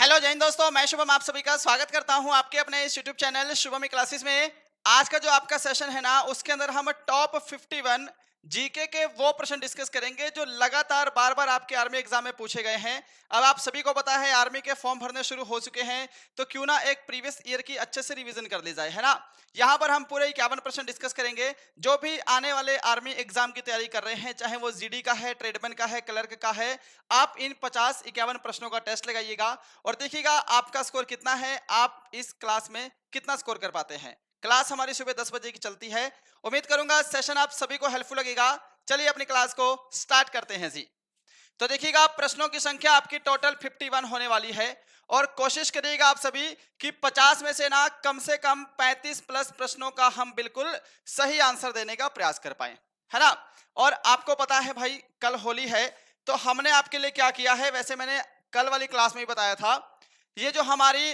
Hello जय हिंद दोस्तों, मैं शुभम आप सभी का स्वागत करता हूं आपके अपने इस यूट्यूब चैनल शुभम क्लासेस में। आज का जो आपका सेशन है ना, उसके अंदर हम टॉप 51 जीके के वो प्रश्न डिस्कस करेंगे जो लगातार बार बार आपके आर्मी एग्जाम में पूछे गए हैं। अब आप सभी को पता है आर्मी के फॉर्म भरने शुरू हो चुके हैं, तो क्यों ना एक प्रीवियस ईयर की अच्छे से रिवीजन कर ली जाए, है ना। यहाँ पर हम पूरे 51 प्रश्न डिस्कस करेंगे जो भी आने वाले आर्मी एग्जाम की तैयारी कर रहे हैं, चाहे वो जीडी का है, ट्रेडमैन का है, क्लर्क का है। आप इन 51 प्रश्नों का टेस्ट लगाइएगा और देखिएगा आपका स्कोर कितना है, आप इस क्लास में कितना स्कोर कर पाते हैं। क्लास हमारी सुबह 10 बजे की चलती है। उम्मीद करूंगा सेशन आप सभी को हेल्पफुल लगेगा। चलिए अपनी क्लास को स्टार्ट करते हैं जी। तो देखिएगा प्रश्नों की संख्या आपकी टोटल 51 होने वाली है और कोशिश करिएगा आप सभी कि 50 में से ना कम से कम 35 प्लस प्रश्नों का हम बिल्कुल सही आंसर देने का प्रयास कर पाए, है ना। और आपको पता है भाई कल होली है, तो हमने आपके लिए क्या किया है, वैसे मैंने कल वाली क्लास में ही बताया था। ये जो हमारी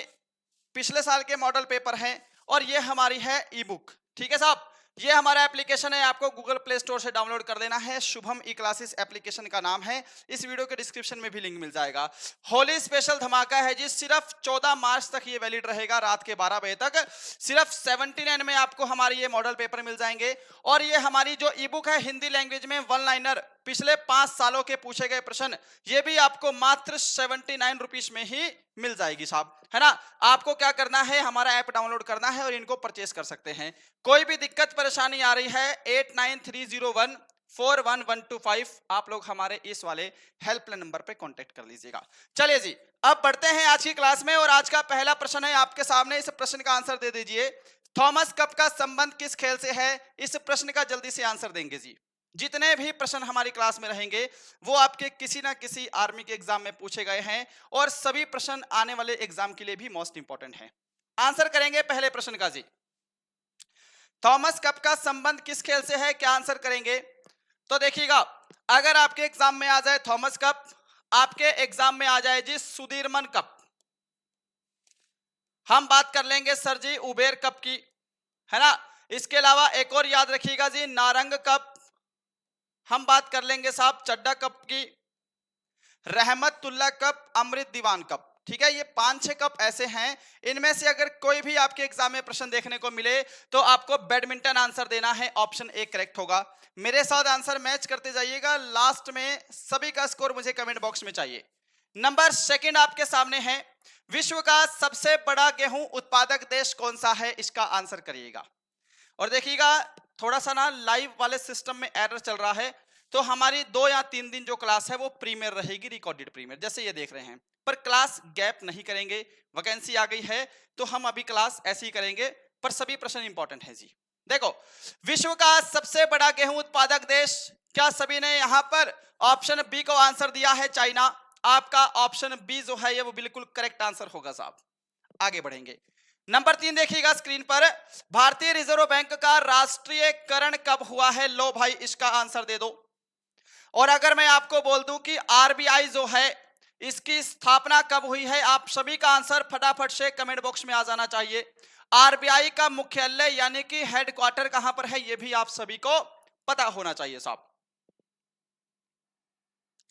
पिछले साल के मॉडल पेपर हैं और ये हमारी है ई बुक, ठीक है साहब। ये हमारा एप्लीकेशन है, आपको गूगल प्ले स्टोर से डाउनलोड कर लेना है। शुभम ई क्लासेस एप्लीकेशन का नाम है, इस वीडियो के डिस्क्रिप्शन में भी लिंक मिल जाएगा। होली स्पेशल धमाका है जी, सिर्फ 14 मार्च तक ये वैलिड रहेगा, रात के 12 बजे तक। सिर्फ 79 में आपको हमारे ये मॉडल पेपर मिल जाएंगे। और ये हमारी जो ई बुक है हिंदी लैंग्वेज में वन लाइनर पिछले 5 सालों के पूछे गए प्रश्न, ये भी आपको मात्र 79 रुपीज में ही मिल जाएगी साहब, है ना। आपको क्या करना है, हमारा ऐप डाउनलोड करना है और इनको परचेस कर सकते हैं। कोई भी दिक्कत परेशानी आ रही है 8930141125 आप लोग हमारे इस वाले हेल्पलाइन नंबर पे कांटेक्ट कर लीजिएगा। चलिए जी, अब बढ़ते हैं आज की क्लास में और आज का पहला प्रश्न है आपके सामने। इस प्रश्न का आंसर दे दीजिए। थॉमस कप का संबंध किस खेल से है? इस प्रश्न का जल्दी से आंसर देंगे जी। जितने भी प्रश्न हमारी क्लास में रहेंगे वो आपके किसी ना किसी आर्मी के एग्जाम में पूछे गए हैं और सभी प्रश्न आने वाले एग्जाम के लिए भी मोस्ट इंपॉर्टेंट है। आंसर करेंगे पहले प्रश्न का जी। थॉमस कप का संबंध किस खेल से है, क्या आंसर करेंगे? तो देखिएगा, अगर आपके एग्जाम में आ जाए थॉमस कप, आपके एग्जाम में आ जाए जी सुदीरमन कप, हम बात कर लेंगे सर जी उबेर कप की, है ना। इसके अलावा एक और याद रखिएगा जी नारंग कप, हम बात कर लेंगे साहब चड्डा कप की, रहमतुल्ला कप, अमृत दीवान कप। ठीक है, ये 5-6 कप ऐसे हैं, इनमें से अगर कोई भी आपके एग्जाम में प्रश्न देखने को मिले तो आपको बैडमिंटन आंसर देना है, ऑप्शन ए करेक्ट होगा। मेरे साथ आंसर मैच करते जाइएगा, लास्ट में सभी का स्कोर मुझे कमेंट बॉक्स में चाहिए। नंबर सेकंड आपके सामने है, विश्व का सबसे बड़ा गेहूं उत्पादक देश कौन सा है, इसका आंसर करिएगा। और देखिएगा थोड़ा सा ना लाइव वाले सिस्टम में एरर चल रहा है, तो हमारी 2 या 3 दिन जो क्लास है वो प्रीमियर रहेगी, रिकॉर्डेड प्रीमियर, जैसे ये देख रहे हैं। पर क्लास गैप नहीं करेंगे, वैकेंसी आ गई है तो हम अभी क्लास ऐसी ही करेंगे, पर सभी प्रश्न इंपॉर्टेंट है जी। देखो, विश्व का सबसे बड़ा गेहूं उत्पादक देश, क्या सभी ने यहां पर ऑप्शन बी को आंसर दिया है, चाइना। आपका ऑप्शन बी जो है ये वो बिल्कुल करेक्ट आंसर होगा साहब। आगे बढ़ेंगे। नंबर 3 देखिएगा स्क्रीन पर, भारतीय रिजर्व बैंक का राष्ट्रीयकरण कब हुआ है? लो भाई इसका आंसर दे दो। और अगर मैं आपको बोल दूं कि आरबीआई जो है इसकी स्थापना कब हुई है, आप सभी का आंसर फटाफट से कमेंट बॉक्स में आ जाना चाहिए। आरबीआई का मुख्यालय यानी कि हेडक्वार्टर कहां पर है, यह भी आप सभी को पता होना चाहिए साहब।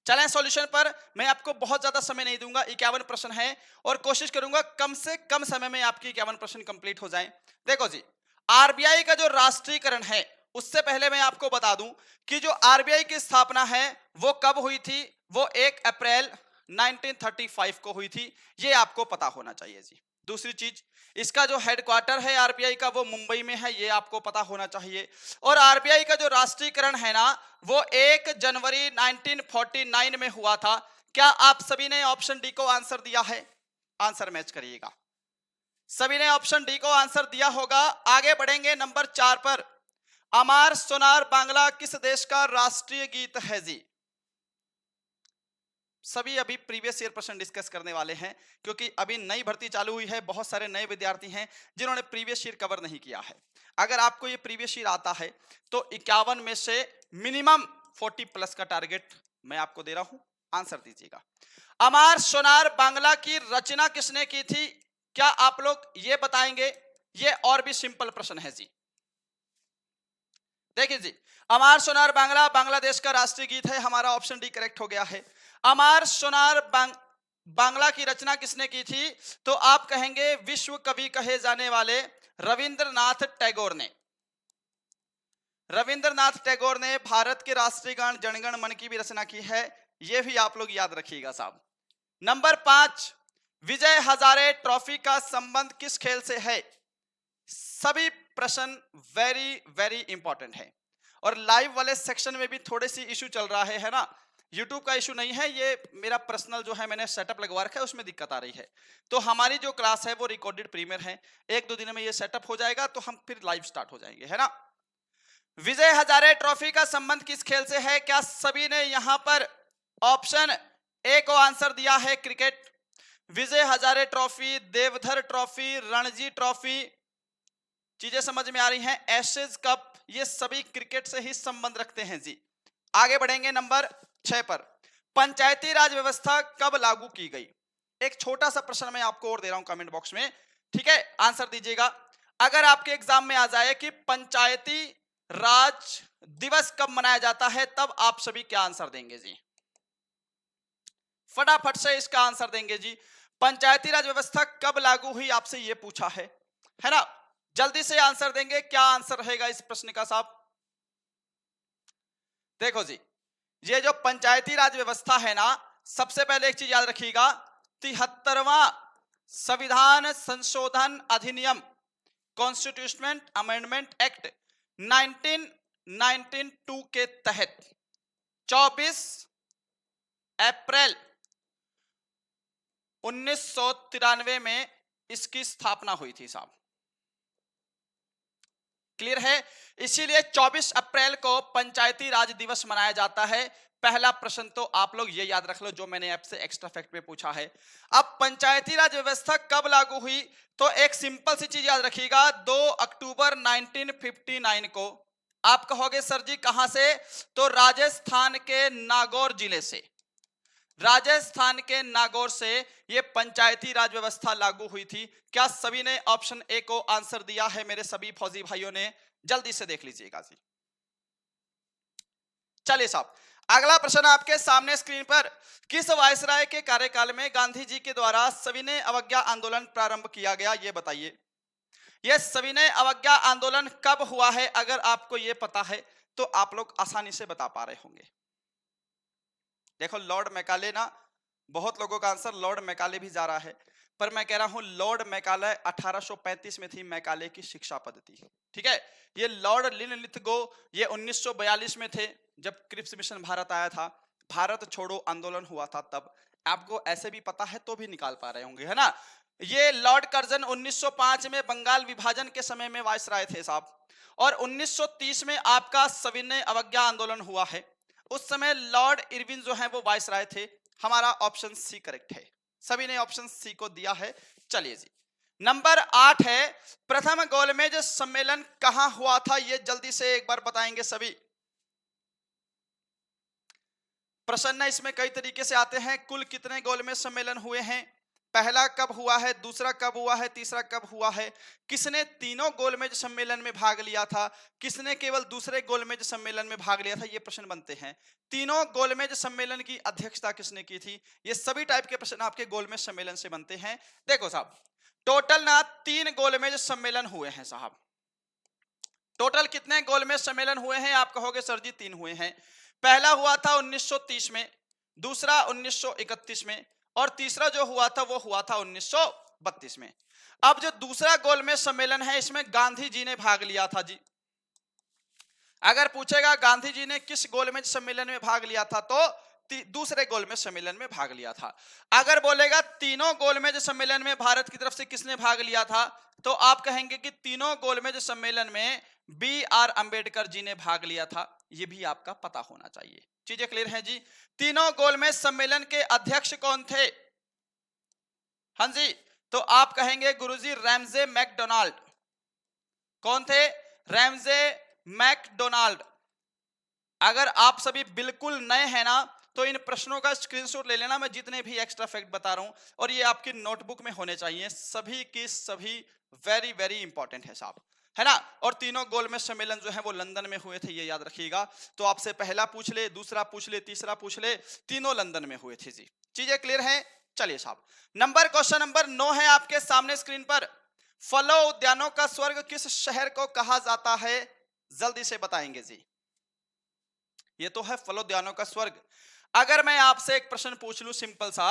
चलें सॉल्यूशन पर, मैं आपको बहुत ज्यादा समय नहीं दूंगा, 51 प्रश्न है और कोशिश करूंगा कम से कम समय में आपकी 51 प्रश्न कंप्लीट हो जाएं। देखो जी, आरबीआई का जो राष्ट्रीयकरण है, उससे पहले मैं आपको बता दूं कि जो आरबीआई की स्थापना है वो कब हुई थी, वो 1 अप्रैल 1935 को हुई थी, ये आपको पता होना चाहिए जी। दूसरी चीज, इसका जो हेडक्वार्टर है आरबीआई का वो मुंबई में है, ये आपको पता होना चाहिए। और आरबीआई का जो राष्ट्रीयकरण है ना वो 1 जनवरी 1949 में हुआ था। क्या आप सभी ने ऑप्शन डी को आंसर दिया है? आंसर मैच करिएगा। सभी ने ऑप्शन डी को आंसर दिया होगा। आगे बढ़ेंगे नंबर 4 पर, अमार सोनार बांग्ला किस देश का राष्ट्रीय गीत है जी? सभी अभी प्रीवियस ईयर प्रश्न डिस्कस करने वाले हैं, क्योंकि अभी नई भर्ती चालू हुई है, बहुत सारे नए विद्यार्थी हैं जिन्होंने प्रीवियस ईयर कवर नहीं किया है। अगर आपको ये प्रीवियस ईयर आता है तो 51 में से मिनिमम 40 प्लस का टारगेट मैं आपको दे रहा हूं, आंसर दीजिएगा। अमार सोनार बांग्ला की रचना किसने की थी, क्या आप लोग ये बताएंगे? ये और भी सिंपल प्रश्न है जी। देखिए जी, अमार सोनार बांग्ला बांग्लादेश का राष्ट्रीय गीत है, हमारा ऑप्शन डी करेक्ट हो गया है। अमार सोनार बांग्ला की रचना किसने की थी? तो आप कहेंगे विश्व कवि कहे जाने वाले रविंद्रनाथ टैगोर ने। रविंद्रनाथ टैगोर ने भारत के राष्ट्रीय गान जनगण मन की भी रचना की है, यह भी आप लोग याद रखिएगा साहब। नंबर 5, विजय हजारे ट्रॉफी का संबंध किस खेल से है? सभी प्रश्न वेरी वेरी इंपॉर्टेंट है और लाइव वाले सेक्शन में भी थोड़े सी इशू चल रहा है ना। यूट्यूब का इशू नहीं है, ये मेरा पर्सनल जो है मैंने सेटअप लगवा रखा है, उसमें दिक्कत आ रही है। तो हमारी जो क्लास है वो रिकॉर्डेड प्रीमियर है, 1-2 दिन में ये सेटअप हो जाएगा तो हम फिर लाइव स्टार्ट हो जाएंगे, है ना। विजय हजारे ट्रॉफी का संबंध किस खेल से है? क्या सभी ने यहां पर ऑप्शन ए को आंसर दिया है? Cricket. Vijay Hazare trophy, Deodhar trophy, Ranji trophy, चीजें समझ में आ रही हैं? एशेज कप, ये सभी क्रिकेट से ही संबंध रखते हैं जी। आगे बढ़ेंगे नंबर 6 पर। पंचायती राज व्यवस्था कब लागू की गई? एक छोटा सा प्रश्न मैं आपको और दे रहा हूं कमेंट बॉक्स में, ठीक है, आंसर दीजिएगा। अगर आपके एग्जाम में आ जाए कि पंचायती राज दिवस कब मनाया जाता है, तब आप सभी क्या आंसर देंगे जी? फटाफट से इसका आंसर देंगे जी। पंचायती राज व्यवस्था कब लागू हुई, आपसे यह पूछा है ना। जल्दी से आंसर देंगे, क्या आंसर रहेगा इस प्रश्न का साहब? देखो जी, ये जो पंचायती राज व्यवस्था है ना, सबसे पहले एक चीज याद रखिएगा, 73वां संविधान संशोधन अधिनियम, कॉन्स्टिट्यूशनल अमेंडमेंट एक्ट 1992 के तहत 24 अप्रैल 1993 में इसकी स्थापना हुई थी साहब। क्लियर है? इसीलिए 24 अप्रैल को पंचायती राज दिवस मनाया जाता है। पहला प्रश्न तो आप लोग ये याद रख लो जो मैंने आपसे एक्स्ट्रा फैक्ट में पूछा है। अब पंचायती राज व्यवस्था कब लागू हुई, तो एक सिंपल सी चीज याद रखिएगा, 2 अक्टूबर 1959 को। आप कहोगे सर जी कहां से? तो राजस्थान के नागौर जिले से, राजस्थान के नागौर से ये पंचायती राज व्यवस्था लागू हुई थी। क्या सभी ने ऑप्शन ए को आंसर दिया है? मेरे सभी फौजी भाइयों ने जल्दी से देख लीजिएगा जी। चलिए साहब, अगला प्रश्न आपके सामने स्क्रीन पर, किस वायसराय के कार्यकाल में गांधी जी के द्वारा सविनय अवज्ञा आंदोलन प्रारंभ किया गया, ये बताइए। यह सविनय अवज्ञा आंदोलन कब हुआ है? अगर आपको यह पता है तो आप लोग आसानी से बता पा रहे होंगे। देखो लॉर्ड मैकाले ना, बहुत लोगों का आंसर लॉर्ड मैकाले भी जा रहा है, पर मैं कह रहा हूं लॉर्ड मैकाले 1835 में थी मैकाले की शिक्षा पद्धति, ठीक है। ये लॉर्ड लिनलिथगो ये 1942 में थे जब क्रिप्स मिशन भारत आया था, भारत छोड़ो आंदोलन हुआ था तब। आपको ऐसे भी पता है तो भी निकाल पा रहे होंगे, है ना। ये लॉर्ड कर्जन 1905 में बंगाल विभाजन के समय में वायसराय थे साहब, और 1930 में आपका सविनय अवज्ञा आंदोलन हुआ है, उस समय लॉर्ड इरविन जो है वो वायसराय थे। हमारा ऑप्शन सी करेक्ट है, सभी ने ऑप्शन सी को दिया है। चलिए जी, नंबर 8 है, प्रथम गोलमेज सम्मेलन कहां हुआ था, ये जल्दी से एक बार बताएंगे सभी। प्रश्न इसमें कई तरीके से आते हैं, कुल कितने गोलमेज सम्मेलन हुए हैं, पहला कब हुआ है, दूसरा कब हुआ है, तीसरा कब हुआ है, किसने तीनों गोलमेज सम्मेलन में भाग लिया था, किसने केवल दूसरे गोलमेज सम्मेलन में भाग लिया था, ये प्रश्न बनते हैं। तीनों गोलमेज सम्मेलन की अध्यक्षता किसने की थी, ये सभी टाइप के प्रश्न आपके गोलमेज सम्मेलन से बनते हैं। देखो साहब, टोटल ना 3 गोलमेज सम्मेलन हुए हैं साहब। टोटल कितने गोलमेज सम्मेलन हुए हैं? आप कहोगे सर जी 3 हुए हैं। पहला हुआ था 1930 में, दूसरा 1931 में, और तीसरा जो हुआ था वो हुआ था 1932 में। अब जो दूसरा गोलमेज सम्मेलन है इसमें गांधी जी ने भाग लिया था जी। अगर पूछेगा गांधी जी ने किस गोलमेज सम्मेलन में भाग लिया था, तो दूसरे गोलमेज सम्मेलन में भाग लिया था। अगर बोलेगा तीनों गोलमेज सम्मेलन में भारत की तरफ से किसने भाग लिया था, तो आप कहेंगे कि तीनों गोलमेज सम्मेलन में BR अंबेडकर जी ने भाग लिया था। यह भी आपका पता होना चाहिए। चीजें क्लियर हैं जी। तीनों गोलमेज सम्मेलन के अध्यक्ष कौन थे? हाँ जी, तो आप कहेंगे गुरुजी रैमजे मैकडोनाल्ड। कौन थे? Ramsay MacDonald. अगर आप सभी बिल्कुल नए हैं ना, तो इन प्रश्नों का स्क्रीनशॉट ले लेना, मैं जितने भी एक्स्ट्रा फैक्ट बता रहा हूं, और ये आपकी नोटबुक में होने चाहिए, सभी की सभी वेरी वेरी इंपॉर्टेंट है साहब, है ना। और तीनों गोलमेज सम्मेलन जो है वो लंदन में हुए थे, ये याद रखिएगा। तो आपसे पहला पूछ ले, दूसरा पूछ ले, तीसरा पूछ ले, तीनों लंदन में हुए थे जी। चीजें क्लियर हैं? चलिए साहब, क्वेश्चन नंबर 9 है आपके सामने स्क्रीन पर। फलों उद्यानों का स्वर्ग किस शहर को कहा जाता है? जल्दी से बताएंगे जी। ये तो है फलोद्यानों का स्वर्ग। अगर मैं आपसे एक प्रश्न पूछ लूं सिंपल सा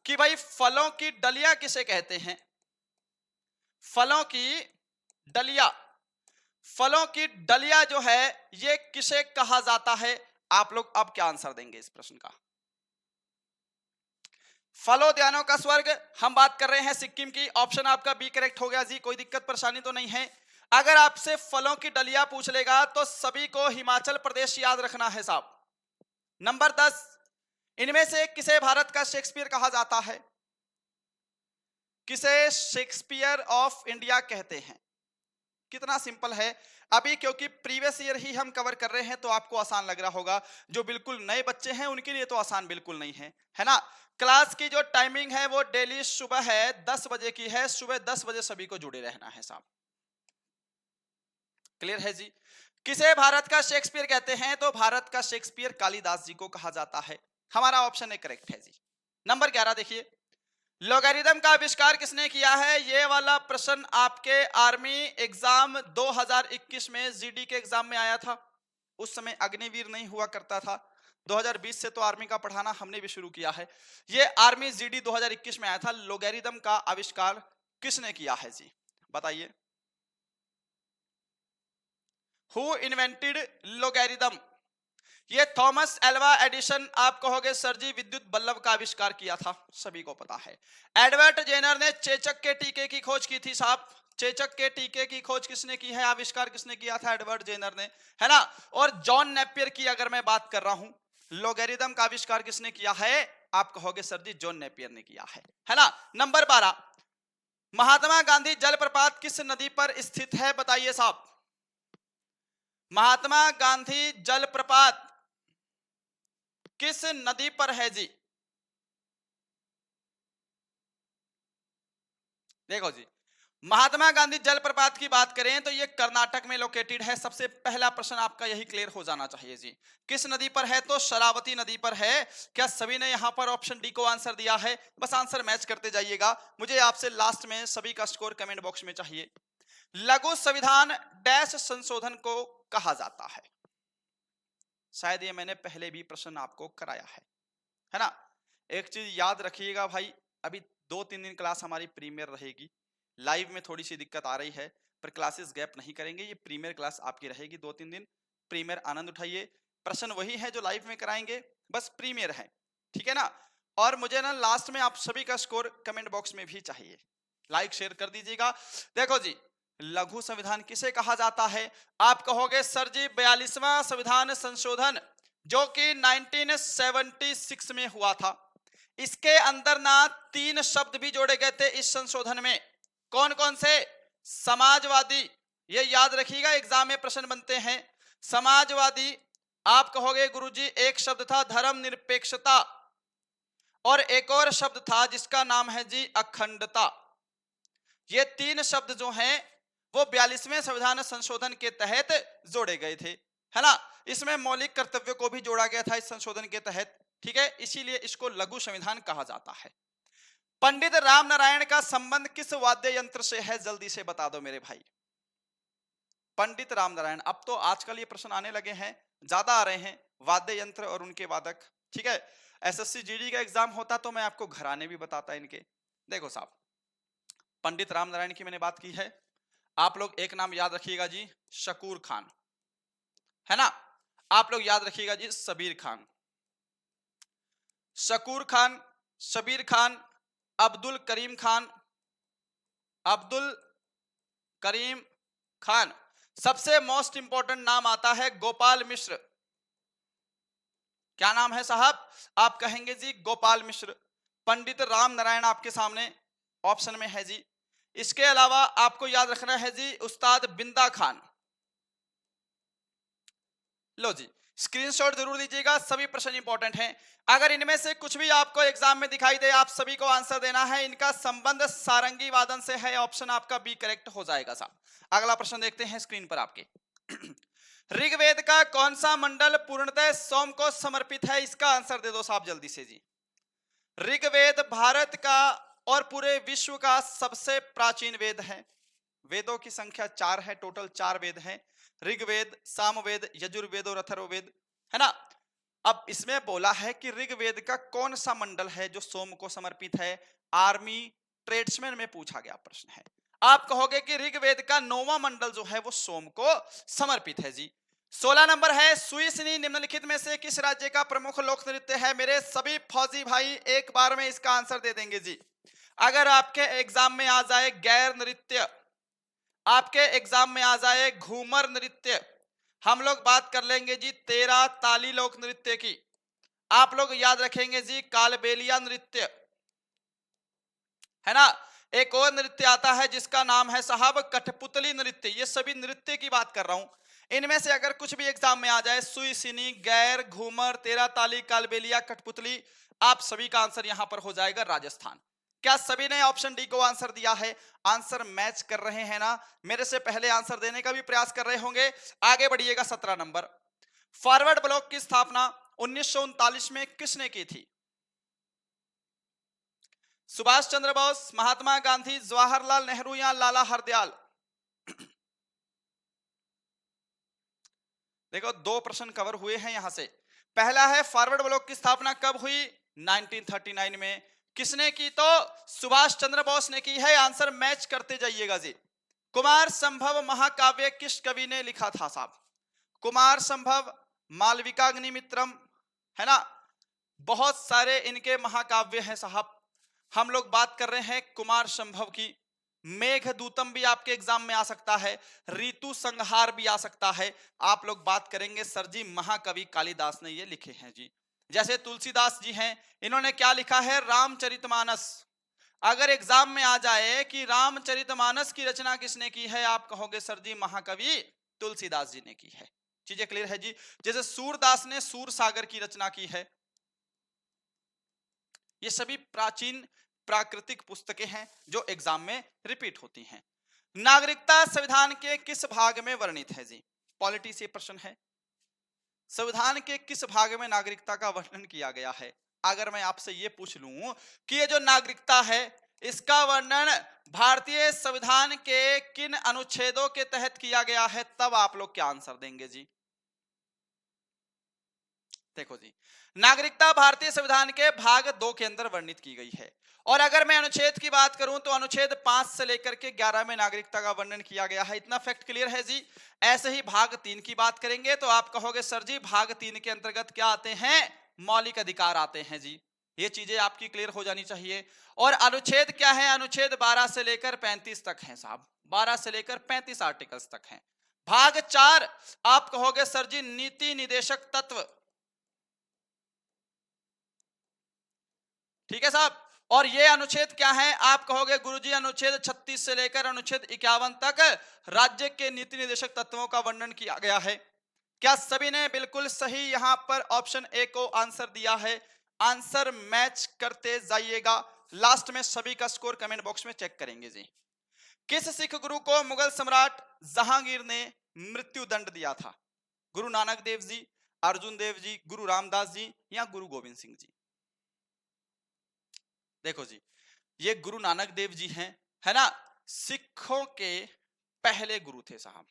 कि भाई फलों की डलिया किसे कहते हैं? फलों की डलिया, फलों की डलिया जो है ये किसे कहा जाता है? आप लोग अब क्या आंसर देंगे इस प्रश्न का? फलोद्यानों का स्वर्ग हम बात कर रहे हैं सिक्किम की। ऑप्शन आपका बी करेक्ट हो गया जी, कोई दिक्कत परेशानी तो नहीं है। अगर आपसे फलों की डलिया पूछ लेगा तो सभी को हिमाचल प्रदेश याद रखना है साहब। नंबर 10, इनमें से किसे भारत का शेक्सपियर कहा जाता है? किसे शेक्सपियर ऑफ इंडिया कहते हैं? कितना सिंपल है। अभी क्योंकि प्रीवियस ईयर ही हम कवर कर रहे हैं तो आपको आसान लग रहा होगा, जो बिल्कुल नए बच्चे हैं उनके लिए तो आसान बिल्कुल नहीं है ना। क्लास की जो टाइमिंग है वो डेली सुबह है 10 बजे की है, सुबह 10 बजे सभी को जुड़े रहना है साहब। क्लियर है जी। किसे भारत का शेक्सपियर कहते हैं? तो भारत का शेक्सपियर कालिदास जी को कहा जाता है। हमारा ऑप्शन ए करेक्ट है जी। नंबर 11 देखिए, लोगरिथम का आविष्कार किसने किया है? ये वाला प्रश्न आपके आर्मी एग्जाम 2021 में जीडी के एग्जाम में आया था। उस समय अग्निवीर नहीं हुआ करता था। 2020 से तो आर्मी का पढ़ाना हमने भी शुरू किया है। ये आर्मी जीडी 2021 में आया था। लोगरिथम का आविष्कार किसने किया है जी? बताइए। Who invented logarithm? ये थॉमस एल्वा एडिशन, आप कहोगे सर जी विद्युत बल्ब का आविष्कार किया था, सभी को पता है। एडवर्ड जेनर ने चेचक के टीके की खोज की थी साहब। चेचक के टीके की खोज किसने की है? आविष्कार किसने किया था? एडवर्ड जेनर ने, है ना। और जॉन नेपियर की अगर मैं बात कर रहा हूं, लोगरिथम का आविष्कार किसने किया है? आप कहोगे सर जी जॉन नेपियर ने किया है ना। नंबर 12, महात्मा गांधी जलप्रपात किस नदी पर स्थित है? बताइए साहब। महात्मा गांधी जलप्रपात किस नदी पर है जी? देखो जी, महात्मा गांधी जलप्रपात की बात करें तो ये कर्नाटक में लोकेटेड है। सबसे पहला प्रश्न आपका यही क्लियर हो जाना चाहिए जी। किस नदी पर है? तो शरावती नदी पर है। क्या सभी ने यहां पर ऑप्शन डी को आंसर दिया है? बस आंसर मैच करते जाइएगा। मुझे आपसे लास्ट में सभी का स्कोर कमेंट बॉक्स में चाहिए। लघु संविधान डैश संशोधन को कहा जाता है? शायद ये मैंने पहले भी प्रश्न आपको कराया है ना। एक चीज याद रखिएगा भाई, अभी 2-3 दिन क्लास हमारी प्रीमियर रहेगी। लाइव में थोड़ी सी दिक्कत आ रही है, पर क्लासेस गैप नहीं करेंगे। ये प्रीमियर क्लास आपकी रहेगी 2-3 दिन। प्रीमियर आनंद उठाइए। प्रश्न वही है जो लाइव में कराएंगे, बस प्रीमियर है, ठीक है ना। और मुझे ना लास्ट में आप सभी का स्कोर कमेंट बॉक्स में भी चाहिए। लाइक शेयर कर दीजिएगा। देखो जी, लघु संविधान किसे कहा जाता है? आप कहोगे सर जी 42वां संविधान संशोधन, जो कि 1976 में हुआ था। इसके अंदर ना 3 शब्द भी जोड़े गए थे इस संशोधन में। कौन कौन से? समाजवादी, ये याद रखिएगा, एग्जाम में प्रश्न बनते हैं। समाजवादी, आप कहोगे गुरुजी एक शब्द था धर्मनिरपेक्षता, और एक और शब्द था जिसका नाम है जी अखंडता। ये 3 शब्द जो हैं वो 42वें संविधान संशोधन के तहत जोड़े गए थे, है ना। इसमें मौलिक कर्तव्यों को भी जोड़ा गया था इस संशोधन के तहत, ठीक है। इसीलिए इसको लघु संविधान कहा जाता है। पंडित रामनारायण का संबंध किस वाद्य यंत्र से है? जल्दी से बता दो मेरे भाई। पंडित रामनारायण, अब तो आजकल ये प्रश्न आने लगे हैं, ज्यादा आ रहे हैं, वाद्य यंत्र और उनके वादक, ठीक है। एसएससी जीडी का एग्जाम होता तो मैं आपको घराने भी बताता इनके। देखो साहब, पंडित रामनारायण की मैंने बात की है। आप लोग एक नाम याद रखिएगा जी, शकूर खान, है ना। आप लोग याद रखिएगा जी शबीर खान। शकूर खान, शबीर खान, अब्दुल करीम खान, अब्दुल करीम खान। सबसे मोस्ट इंपॉर्टेंट नाम आता है गोपाल मिश्र। क्या नाम है साहब? आप कहेंगे जी गोपाल मिश्र। पंडित राम नारायण आपके सामने ऑप्शन में है जी। इसके अलावा आपको याद रखना है जी उस्ताद बिंदा खान। लो जी, स्क्रीनशॉट जरूर लीजिएगा, सभी प्रश्न इंपॉर्टेंट हैं। अगर इनमें से कुछ भी आपको एग्जाम में दिखाई दे, आप सभी को आंसर देना है। इनका संबंध सारंगी वादन से है, ऑप्शन आपका बी करेक्ट हो जाएगा साहब। अगला प्रश्न देखते हैं स्क्रीन पर आपके। ऋग्वेद का कौन सा मंडल पूर्णतः सोम को समर्पित है? इसका आंसर दे दो साहब जल्दी से जी। ऋग्वेद भारत का और पूरे विश्व का सबसे प्राचीन वेद है। वेदों की संख्या 4 है, टोटल 4 वेद हैं, ऋग्वेद, सामवेद, यजुर्वेद और अथर्ववेद, है ना। अब इसमें बोला है कि ऋग्वेद का कौन सा मंडल है जो सोम को समर्पित है। आर्मी ट्रेड्समैन में पूछा गया प्रश्न है। आप कहोगे कि ऋग्वेद का 9वां मंडल जो है वो सोम को समर्पित है जी। 16 नंबर है, सुईसनी निम्नलिखित में से किस राज्य का प्रमुख लोक नृत्य है। मेरे सभी फौजी भाई एक बार में इसका आंसर दे देंगे जी। अगर आपके एग्जाम में आ जाए गैर नृत्य, आपके एग्जाम में आ जाए घूमर नृत्य, हम लोग बात कर लेंगे जी 13 ताली लोक नृत्य की। आप लोग याद रखेंगे जी कालबेलिया नृत्य, है ना। एक और नृत्य आता है जिसका नाम है साहब कठपुतली नृत्य। ये सभी नृत्य की बात कर रहा हूं। इनमें से अगर कुछ भी एग्जाम में आ जाए, सुईसिनी, गैर, घूमर, 13 ताली, कालबेलिया, कठपुतली, आप सभी का आंसर यहां पर हो जाएगा राजस्थान। क्या सभी ने ऑप्शन डी को आंसर दिया है? आंसर मैच कर रहे हैं ना। मेरे से पहले आंसर देने का भी प्रयास कर रहे होंगे। आगे बढ़िएगा। 17 नंबर, फॉरवर्ड ब्लॉक की स्थापना 1939 में किसने की थी? सुभाष चंद्र बोस, महात्मा गांधी, जवाहरलाल नेहरू या लाला हरदयाल? देखो, 2 प्रश्न कवर हुए हैं यहां से। पहला है फॉरवर्ड ब्लॉक की स्थापना कब हुई? 1939 में। किसने की? तो सुभाष चंद्र बोस ने की है। आंसर मैच करते जाइएगा जी। कुमार संभव महाकाव्य किस कवि ने लिखा था साहब? कुमार संभव, मालविकाग्निमित्रम, है ना। बहुत सारे इनके महाकाव्य हैं साहब। हम लोग बात कर रहे हैं कुमार संभव की। मेघदूतम भी आपके एग्जाम में आ सकता है, ऋतु संहार भी आ सकता है। आप लोग बात करेंगे सर जी महाकवि कालिदास ने ये लिखे हैं जी। जैसे तुलसीदास जी हैं, इन्होंने क्या लिखा है? रामचरितमानस। अगर एग्जाम में आ जाए कि रामचरितमानस की रचना किसने की है, आप कहोगे सर जी महाकवि तुलसीदास जी ने की है। चीजें क्लियर है जी। जैसे सूरदास ने सूर सागर की रचना की है। ये सभी प्राचीन प्राकृतिक पुस्तकें हैं जो एग्जाम में रिपीट होती हैं। नागरिकता संविधान के किस भाग में वर्णित है जी? पॉलिटी से प्रश्न है। संविधान के किस भाग में नागरिकता का वर्णन किया गया है? अगर मैं आपसे ये पूछ लूं कि ये जो नागरिकता है इसका वर्णन भारतीय संविधान के किन अनुच्छेदों के तहत किया गया है, तब आप लोग क्या आंसर देंगे जी? देखो जी, नागरिकता भारतीय संविधान के भाग 2 के अंदर वर्णित की गई है। और अगर मैं अनुच्छेद की बात करूं तो अनुच्छेद 5 से लेकर के 11 में नागरिकता का वर्णन किया गया है। इतना फैक्ट क्लियर है जी। ऐसे ही भाग 3 की बात करेंगे तो आप कहोगे सर जी भाग 3 के अंतर्गत क्या आते हैं? मौलिक अधिकार आते हैं जी। ये चीजें आपकी क्लियर हो जानी चाहिए। और अनुच्छेद क्या है? अनुच्छेद 12 से लेकर 35 तक है साहब। 12 से लेकर 35 आर्टिकल्स तक हैं। भाग 4 आप कहोगे सर जी नीति निदेशक तत्व। ठीक है साहब। और ये अनुच्छेद क्या है? आप कहोगे गुरुजी अनुच्छेद 36 से लेकर अनुच्छेद 51 तक राज्य के नीति निर्देशक तत्वों का वर्णन किया गया है। क्या सभी ने बिल्कुल सही यहां पर ऑप्शन ए को आंसर दिया है? आंसर मैच करते जाइएगा। लास्ट में सभी का स्कोर कमेंट बॉक्स में चेक करेंगे जी। किस सिख गुरु को मुगल सम्राट जहांगीर ने मृत्यु दंड दिया था? गुरु नानक देव जी, अर्जुन देव जी, गुरु रामदास जी या गुरु गोविंद सिंह जी? देखो जी, ये गुरु नानक देव जी हैं, है ना। सिखों के पहले गुरु थे साहब।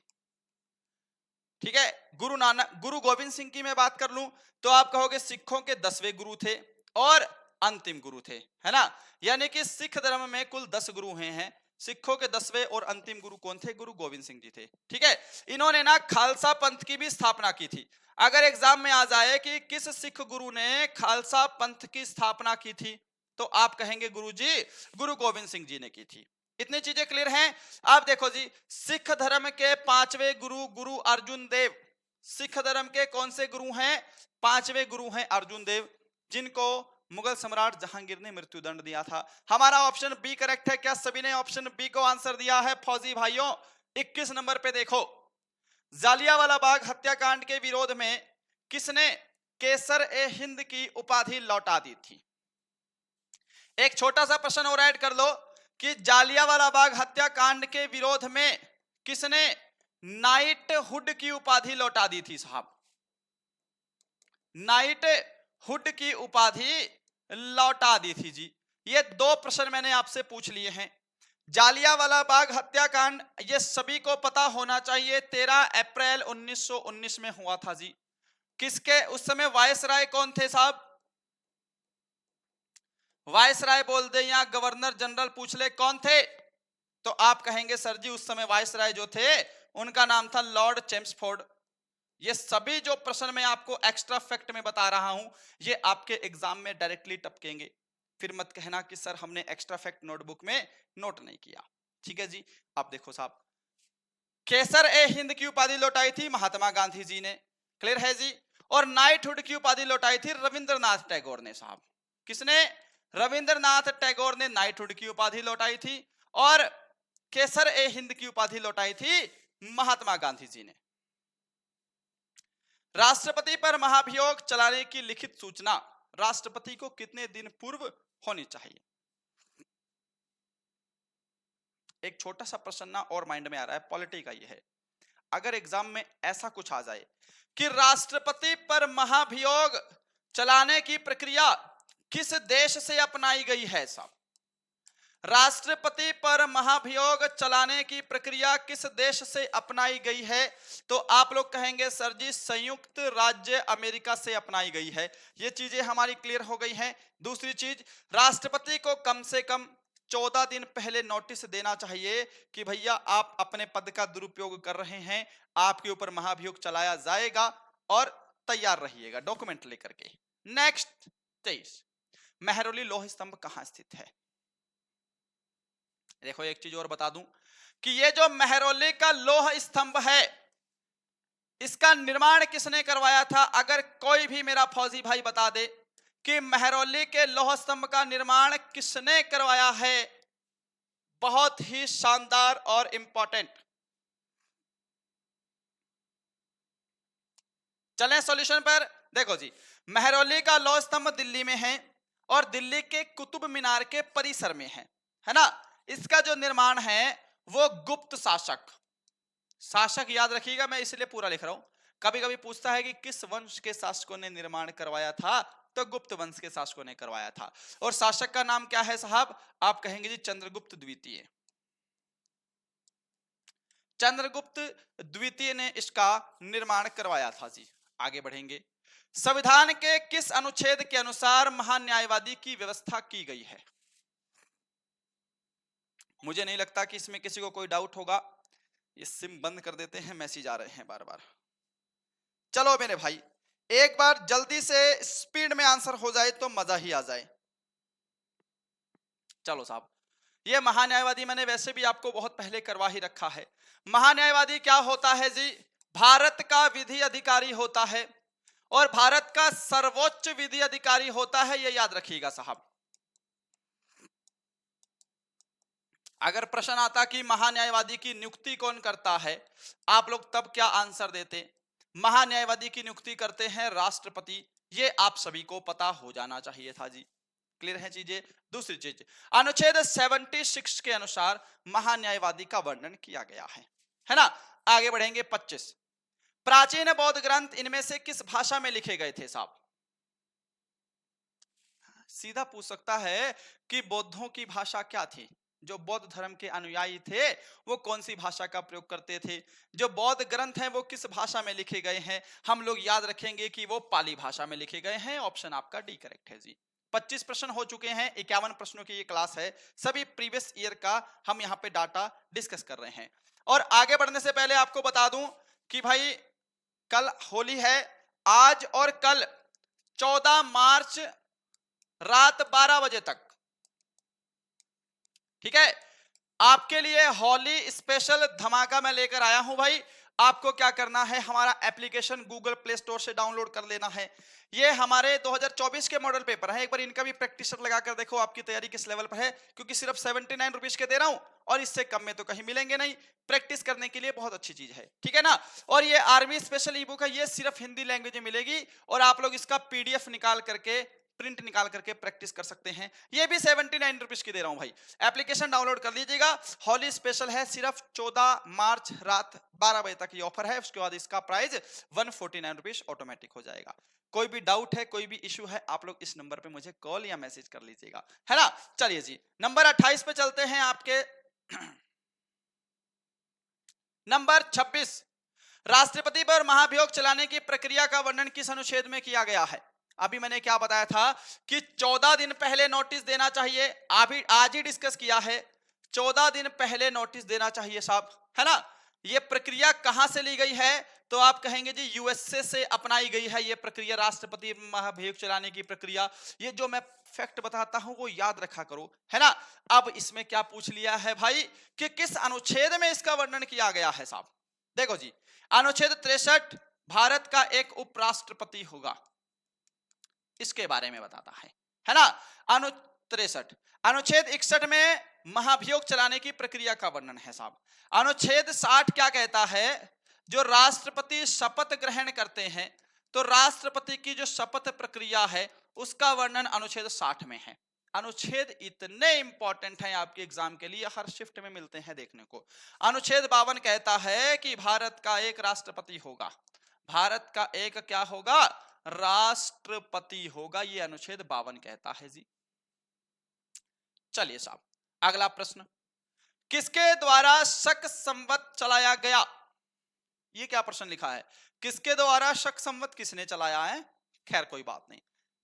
ठीक है। गुरु गोविंद सिंह की मैं बात कर लूं तो आप कहोगे सिखों के 10वें गुरु थे और अंतिम गुरु थे, है ना। यानी कि सिख धर्म में कुल 10 गुरु हैं। सिखों के 10वें और अंतिम गुरु कौन थे? गुरु गोविंद सिंह जी थे। ठीक है। इन्होंने ना खालसा पंथ की भी स्थापना की थी। अगर एग्जाम में आ जाए कि किस सिख गुरु ने खालसा पंथ की स्थापना की थी, तो आप कहेंगे गुरुजी गुरु गोविंद सिंह जी ने की थी। इतनी चीजें क्लियर हैं। आप देखो जी, सिख धर्म के 5वें गुरु गुरु अर्जुन देव। सिख धर्म के कौन से गुरु हैं? 5वें गुरु हैं अर्जुन देव, जिनको मुगल सम्राट जहांगीर ने मृत्यु दंड दिया था। हमारा ऑप्शन बी करेक्ट है। क्या सभी ने ऑप्शन बी को आंसर दिया है? फौजी भाइयों 21 नंबर पे देखो, जालियांवाला बाग हत्याकांड के विरोध में किसने केसर ए हिंद की उपाधि लौटा दी थी? एक छोटा सा प्रश्न और ऐड कर लो कि जालियांवाला बाग हत्याकांड के विरोध में किसने नाइट हुड की उपाधि लौटा दी थी साहब? नाइट हुड की उपाधि लौटा दी थी जी। ये दो प्रश्न मैंने आपसे पूछ लिए हैं। जालियांवाला बाग हत्याकांड ये सभी को पता होना चाहिए, 13 अप्रैल 1919 में हुआ था जी। किसके उस समय वायसराय कौन थे साहब? वायसराय बोल दे या गवर्नर जनरल पूछ ले कौन थे, तो आप कहेंगे सर जी उस समय वायसराय जो थे उनका नाम था लॉर्ड चेम्सफोर्ड। ये सभी जो प्रश्न मैं आपको एक्स्ट्रा फैक्ट में बता रहा हूं ये आपके एग्जाम में डायरेक्टली टपकेंगे। फिर मत कहना कि सर हमने एक्स्ट्रा फैक्ट नोटबुक में नोट नहीं किया। ठीक है जी। आप देखो साहब, केसर ए हिंद की उपाधि लौटाई थी महात्मा गांधी जी ने, क्लियर है जी। और नाइटहुड की उपाधि लौटाई थी रविंद्रनाथ टैगोर ने साहब। किसने? रविंद्रनाथ टैगोर ने नाइटहुड की उपाधि लौटाई थी और केसर ए हिंद की उपाधि लौटाई थी महात्मा गांधी जी ने। राष्ट्रपति पर महाभियोग चलाने की लिखित सूचना राष्ट्रपति को कितने दिन पूर्व होनी चाहिए? एक छोटा सा प्रश्न ना और माइंड में आ रहा है, पॉलिटी का ये है। अगर एग्जाम में ऐसा कुछ आ जाए कि राष्ट्रपति पर महाभियोग चलाने की प्रक्रिया किस देश से अपनाई गई है साहब? राष्ट्रपति पर महाभियोग चलाने की प्रक्रिया किस देश से अपनाई गई है? तो आप लोग कहेंगे सर जी संयुक्त राज्य अमेरिका से अपनाई गई है। ये चीजें हमारी क्लियर हो गई हैं। दूसरी चीज, राष्ट्रपति को कम से कम 14 दिन पहले नोटिस देना चाहिए कि भैया आप अपने पद का दुरुपयोग कर रहे हैं, आपके ऊपर महाभियोग चलाया जाएगा और तैयार रहिएगा डॉक्यूमेंट लेकर के। नेक्स्ट 23, मेहरौली लौह स्तंभ कहां स्थित है? देखो एक चीज और बता दूं कि ये जो मेहरौली का लौह स्तंभ है इसका निर्माण किसने करवाया था? अगर कोई भी मेरा फौजी भाई बता दे कि मेहरौली के लौह स्तंभ का निर्माण किसने करवाया है, बहुत ही शानदार और इंपॉर्टेंट। चलें सॉल्यूशन पर। देखो जी, मेहरौली का लौह स्तंभ दिल्ली में है और दिल्ली के कुतुब मीनार के परिसर में है ना। इसका जो निर्माण है वो गुप्त शासक याद रखिएगा, मैं इसलिए पूरा लिख रहा हूं। कभी कभी पूछता है कि किस वंश के शासकों ने निर्माण करवाया था, तो गुप्त वंश के शासकों ने करवाया था। और शासक का नाम क्या है साहब? आप कहेंगे जी चंद्रगुप्त द्वितीय। चंद्रगुप्त द्वितीय ने इसका निर्माण करवाया था जी। आगे बढ़ेंगे। संविधान के किस अनुच्छेद के अनुसार महान्यायवादी की व्यवस्था की गई है? मुझे नहीं लगता कि इसमें किसी को कोई डाउट होगा। ये सिम बंद कर देते हैं, मैसेज आ रहे हैं बार बार। चलो मेरे भाई, एक बार जल्दी से स्पीड में आंसर हो जाए तो मजा ही आ जाए। चलो साहब, ये महान्यायवादी मैंने वैसे भी आपको बहुत पहले करवा ही रखा है। महान्यायवादी क्या होता है जी? भारत का विधि अधिकारी होता है और भारत का सर्वोच्च विधि अधिकारी होता है, ये याद रखिएगा साहब। अगर प्रश्न आता कि महान्यायवादी की नियुक्ति कौन करता है, आप लोग तब क्या आंसर देते? महान्यायवादी की नियुक्ति करते हैं राष्ट्रपति। ये आप सभी को पता हो जाना चाहिए था जी। क्लियर है चीजें। दूसरी चीज, अनुच्छेद 76 के अनुसार महान्यायवादी का वर्णन किया गया है ना। आगे बढ़ेंगे 25, प्राचीन बौद्ध ग्रंथ इनमें से किस भाषा में लिखे गए थे साहब? सीधा पूछ सकता है कि बौद्धों की भाषा क्या थी? जो बौद्ध धर्म के अनुयायी थे वो कौन सी भाषा का प्रयोग करते थे? जो बौद्ध ग्रंथ हैं वो किस भाषा में लिखे गए हैं? हम लोग याद रखेंगे कि वो पाली भाषा में लिखे गए हैं। ऑप्शन आपका डी करेक्ट है जी। 25 प्रश्न हो चुके हैं, 51 प्रश्नों की ये क्लास है। सभी प्रीवियस ईयर का हम यहाँ पे डाटा डिस्कस कर रहे हैं। और आगे बढ़ने से पहले आपको बता दूं कि भाई कल होली है। आज और कल 14 मार्च रात 12 बजे तक, ठीक है, आपके लिए होली स्पेशल धमाका मैं लेकर आया हूं भाई। आपको क्या करना है, हमारा एप्लीकेशन गूगल प्ले स्टोर से डाउनलोड कर लेना है। ये हमारे 2024 के मॉडल पेपर है। एक बार इनका भी प्रैक्टिस लगाकर देखो आपकी तैयारी किस लेवल पर है, क्योंकि सिर्फ 79 रुपीज के दे रहा हूं और इससे कम में तो कहीं मिलेंगे नहीं। प्रैक्टिस करने के लिए बहुत अच्छी चीज है, ठीक है ना। और ये आर्मी स्पेशल ई बुक है, ये सिर्फ हिंदी लैंग्वेज में मिलेगी और आप लोग इसका PDF निकाल करके प्रिंट निकाल करके प्रैक्टिस कर सकते हैं। ये भी 79 रुपीज की दे रहा हूं भाई। एप्लीकेशन डाउनलोड कर लीजिएगा। होली स्पेशल है, सिर्फ 14 मार्च रात 12 बजे तक ये ऑफर है। उसके बाद इसका प्राइस 149 रुपीज ऑटोमेटिक हो जाएगा। कोई भी डाउट है, कोई भी इश्यू है, आप लोग इस नंबर पे मुझे कॉल या मैसेज कर लीजिएगा, है ना। चलिए जी, नंबर 28 पे चलते हैं आपके। नंबर 26, राष्ट्रपति पर महाभियोग चलाने की प्रक्रिया का वर्णन किस अनुच्छेद में किया गया है। अभी मैंने क्या बताया था कि 14 दिन पहले नोटिस देना चाहिए। अभी आज ही डिस्कस किया है, 14 दिन पहले नोटिस देना चाहिए साहब, है ना। ये प्रक्रिया कहां से ली गई है, तो आप कहेंगे जी यूएसए से अपनाई गई है ये प्रक्रिया, राष्ट्रपति महाभियोग चलाने की प्रक्रिया। ये जो मैं फैक्ट बताता हूं वो याद रखा करो, है ना। अब इसमें क्या पूछ लिया है भाई कि किस अनुच्छेद में इसका वर्णन किया गया है साहब। देखो जी, अनुच्छेद 63 भारत का एक उपराष्ट्रपति होगा, इसके बारे में बताता है ना। 63 अनुच्छेद 61 में महाभियोग चलाने की प्रक्रिया का वर्णन है साहब। अनुच्छेद 60 क्या कहता है, जो राष्ट्रपति शपथ ग्रहण करते हैं तो राष्ट्रपति की जो शपथ प्रक्रिया है उसका वर्णन अनुच्छेद 60 में है। अनुच्छेद इतने इंपॉर्टेंट हैं आपके एग्जाम के लिए, हर शिफ्ट में मिलते हैं देखने को। अनुच्छेद 52 कहता है कि भारत का एक राष्ट्रपति होगा, भारत का एक क्या होगा, राष्ट्रपति होगा, ये अनुच्छेद 52 कहता है जी। चलिए साहब, अगला प्रश्न, किसके द्वारा शक संवत चलाया गया। ये क्या प्रश्न लिखा है, किसके द्वारा शक संवत किसने चलाया है। खैर कोई बात नहीं,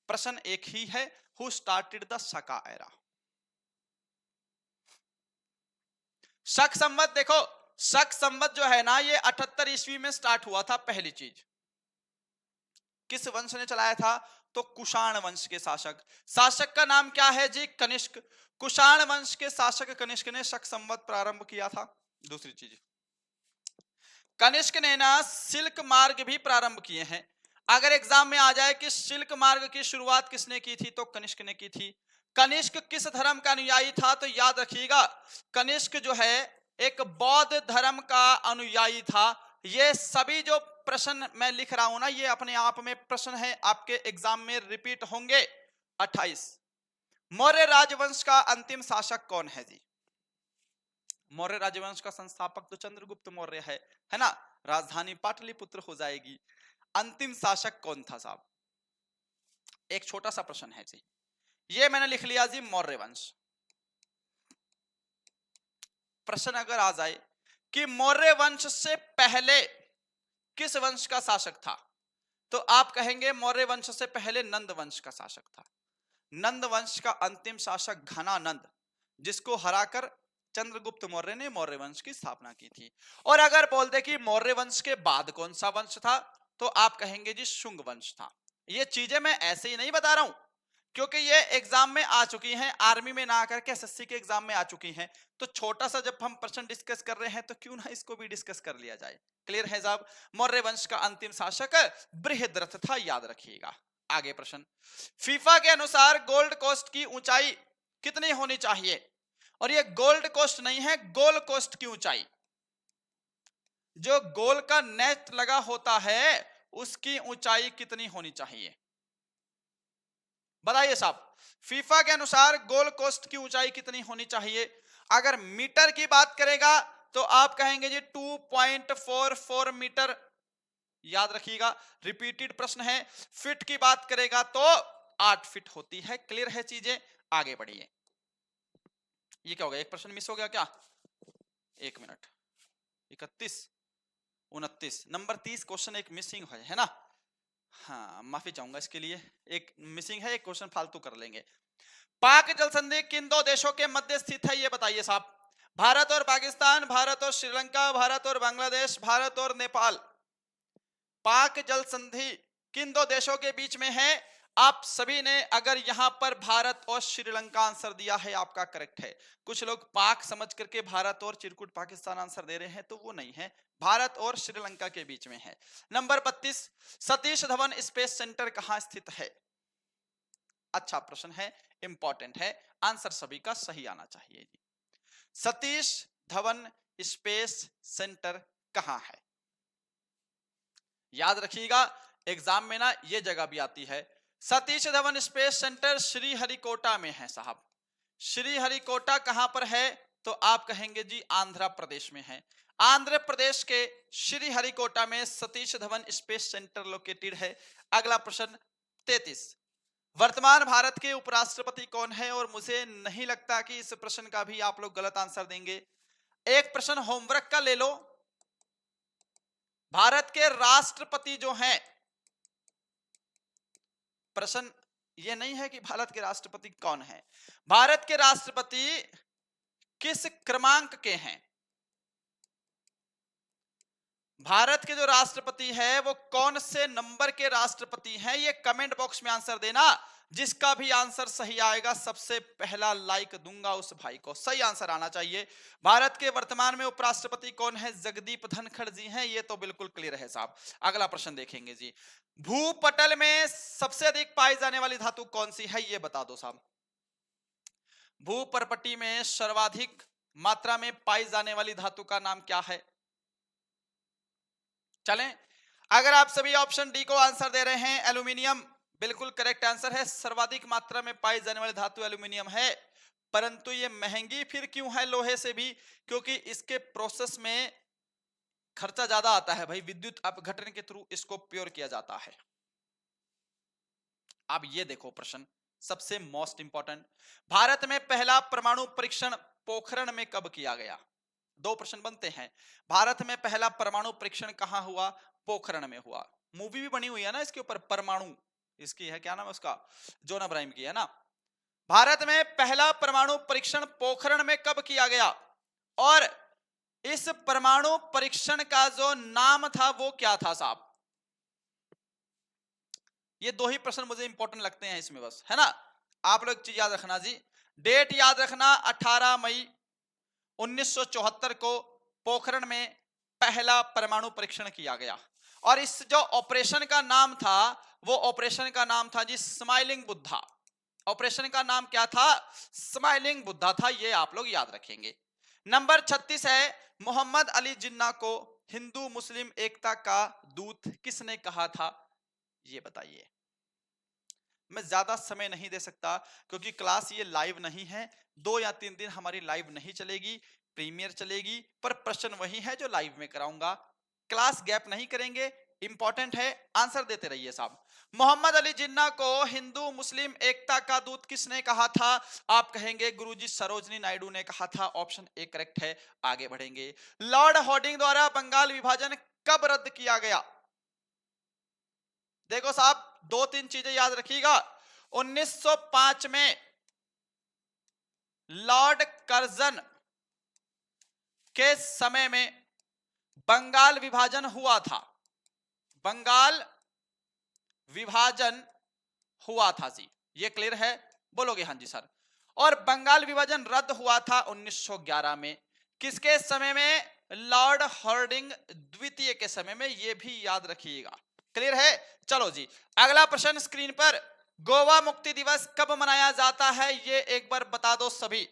प्रश्न एक ही है, who started the Shaka era. शक संवत, देखो शक संवत जो है ना, ये 78 ईस्वी में स्टार्ट हुआ था। पहली चीज, किस वंश ने चलाया था, तो कुषाण वंश के शासक का नाम क्या है जी, कनिष्क। कुषाण वंश के शासक कनिष्क ने शक संवत प्रारंभ किया था। दूसरी चीज, कनिष्क ने ना सिल्क मार्ग भी प्रारंभ किए हैं। अगर एग्जाम में आ जाए कि सिल्क मार्ग की शुरुआत किसने की थी, तो कनिष्क ने की थी। कनिष्क किस धर्म का अनुयायी था, तो याद रखिएगा कनिष्क जो है एक बौद्ध धर्म का अनुयायी था। ये सभी जो प्रश्न मैं लिख रहा हूं ना, ये अपने आप में प्रश्न है, आपके एग्जाम में रिपीट होंगे। 28, मौर्य राजवंश का अंतिम शासक कौन है जी। मौर्य राजवंश का संस्थापक तो चंद्रगुप्त मौर्य है ना। राजधानी पाटलिपुत्र हो जाएगी। अंतिम शासक कौन था साहब, एक छोटा सा प्रश्न है जी। ये मैंने लिख लिया जी मौर्य वंश। प्रश्न अगर आ जाए कि मौर्य वंश से पहले किस वंश का शासक था, तो आप कहेंगे मौर्य वंश से पहले नंद वंश का शासक था। नंद वंश का अंतिम शासक घनानंद, जिसको हराकर चंद्रगुप्त मौर्य ने मौर्य वंश की स्थापना की थी। और अगर बोलते कि मौर्य वंश के बाद कौन सा वंश था, तो आप कहेंगे जी शुंग वंश था। ये चीजें मैं ऐसे ही नहीं बता रहा हूं, क्योंकि ये एग्जाम में आ चुकी हैं, आर्मी में ना आकर के एसएससी के एग्जाम में आ चुकी हैं। तो छोटा सा जब हम प्रश्न डिस्कस कर रहे हैं तो क्यों ना इसको भी डिस्कस कर लिया जाए। क्लियर है साहब। मौर्य वंश का अंतिम शासक बृहद्रथ था, याद रखिएगा। आगे प्रश्न, फीफा के अनुसार गोल्ड कोस्ट की ऊंचाई कितनी होनी चाहिए। और ये गोल्ड कोस्ट नहीं है, गोल कोस्ट की ऊंचाई, जो गोल का नेट लगा होता है उसकी ऊंचाई कितनी होनी चाहिए, बताइए साहब। फीफा के अनुसार गोल कोस्ट की ऊंचाई कितनी होनी चाहिए। अगर मीटर की बात करेगा तो आप कहेंगे जी 2.44 मीटर, याद रखिएगा, रिपीटेड प्रश्न है। फीट की बात करेगा तो 8 फीट होती है। क्लियर है चीजें, आगे बढ़िए। ये क्या हो गया, एक प्रश्न मिस हो गया क्या, एक मिनट। 31, 29, नंबर 30 क्वेश्चन एक मिसिंग है ना। हाँ, माफी चाहूंगा इसके लिए, एक मिसिंग है, एक क्वेश्चन फालतू कर लेंगे। पाक जल संधि किन दो देशों के मध्य स्थित है, ये बताइए साहब। भारत और पाकिस्तान, भारत और श्रीलंका, भारत और बांग्लादेश, भारत और नेपाल। पाक जल संधि किन दो देशों के बीच में है। आप सभी ने अगर यहां पर भारत और श्रीलंका आंसर दिया है, आपका करेक्ट है। कुछ लोग पाक समझ करके भारत और चिरकुट पाकिस्तान आंसर दे रहे हैं, तो वो नहीं है, भारत और श्रीलंका के बीच में है। Number 32, Satish Dhawan space centre कहां स्थित है। अच्छा प्रश्न है, इंपॉर्टेंट है, आंसर सभी का सही आना चाहिए जी। सतीश धवन स्पेस सेंटर कहां है, याद रखिएगा, एग्जाम में ना ये जगह भी आती है। सतीश धवन स्पेस सेंटर श्रीहरिकोटा में है साहब। श्रीहरिकोटा कहां पर है? तो आप कहेंगे जी आंध्र प्रदेश में है। आंध्र प्रदेश के श्रीहरिकोटा में Satish Dhawan space centre located है। अगला प्रश्न 33, वर्तमान भारत के उपराष्ट्रपति कौन है? और मुझे नहीं लगता कि इस प्रश्न का भी आप लोग गलत आंसर देंगे। एक प्रश्न होमवर्क का ले लो। भारत के राष्ट्रपति जो हैं, प्रश्न ये नहीं है कि भारत के राष्ट्रपति कौन है, भारत के राष्ट्रपति किस क्रमांक के हैं? भारत के जो राष्ट्रपति है वो कौन से नंबर के राष्ट्रपति हैं? ये कमेंट बॉक्स में आंसर देना। जिसका भी आंसर सही आएगा सबसे पहला लाइक दूंगा उस भाई को। सही आंसर आना चाहिए। भारत के वर्तमान में उपराष्ट्रपति कौन है? जगदीप धनखड़ जी हैं। ये तो बिल्कुल क्लियर है साहब। अगला प्रश्न देखेंगे जी, भूपटल में सबसे अधिक पाई जाने वाली धातु कौन सी है? ये बता दो साहब। भूपर्पटी में सर्वाधिक मात्रा में पाई जाने वाली धातु का नाम क्या है? चलें, अगर आप सभी ऑप्शन डी को आंसर दे रहे हैं, एल्यूमिनियम बिल्कुल करेक्ट आंसर है। सर्वाधिक मात्रा में पाई जाने वाली धातु एल्यूमिनियम है, परंतु ये महंगी फिर क्यों है लोहे से भी? क्योंकि इसके प्रोसेस में खर्चा ज्यादा आता है भाई। विद्युत अपघटन के थ्रू इसको प्योर किया जाता है। अब ये देखो प्रश्न सबसे मोस्ट इंपॉर्टेंट, भारत में पहला परमाणु परीक्षण पोखरण में कब किया गया? दो प्रश्न बनते हैं। भारत में पहला परमाणु परीक्षण कहां हुआ? पोखरण में हुआ। मूवी भी बनी हुई है ना इसके ऊपर, परमाणु, इसकी है, क्या नाम है उसका, जॉन अब्राहम की है ना। भारत में पहला परमाणु परीक्षण पोखरण में कब किया गया? और इस परमाणु परीक्षण का जो नाम था वो क्या था साहब? ये दो ही प्रश्न मुझे इंपॉर्टेंट लगते हैं इसमें बस, है ना। आप लोग चीज याद रखना जी, डेट याद रखना, 18 मई 1974 को पोखरण में पहला परमाणु परीक्षण किया गया। और इस जो ऑपरेशन का नाम था वो ऑपरेशन का नाम था जी स्माइलिंग बुद्धा। ऑपरेशन का नाम क्या था? स्माइलिंग बुद्धा था। ये आप लोग याद रखेंगे। नंबर 36 है, मोहम्मद अली जिन्ना को हिंदू मुस्लिम एकता का दूत किसने कहा था? ये बताइए। मैं ज्यादा समय नहीं दे सकता क्योंकि क्लास ये लाइव नहीं है। 2 या 3 दिन हमारी लाइव नहीं चलेगी, प्रीमियर चलेगी, पर प्रश्न वही है जो लाइव में कराऊंगा। क्लास गैप नहीं करेंगे, इंपॉर्टेंट है, आंसर देते रहिए साहब। मोहम्मद अली जिन्ना को हिंदू मुस्लिम एकता का दूत किसने कहा था? आप कहेंगे गुरुजी सरोजनी नायडू ने कहा था। ऑप्शन ए करेक्ट है। आगे बढ़ेंगे। लॉर्ड हॉर्डिंग द्वारा बंगाल विभाजन कब रद्द किया गया? देखो साहब, 2-3 चीजें याद रखिएगा। 1905 में लॉर्ड कर्जन के समय में बंगाल विभाजन हुआ था। बंगाल विभाजन हुआ था जी, ये क्लियर है? बोलोगे हाँ जी सर। और बंगाल विभाजन रद्द हुआ था 1911 में। किसके समय में? लॉर्ड हॉर्डिंग द्वितीय के समय में। ये भी याद रखिएगा। क्लियर है? चलो जी, अगला प्रश्न स्क्रीन पर, गोवा मुक्ति दिवस कब मनाया जाता है? ये एक बार बता दो सभी।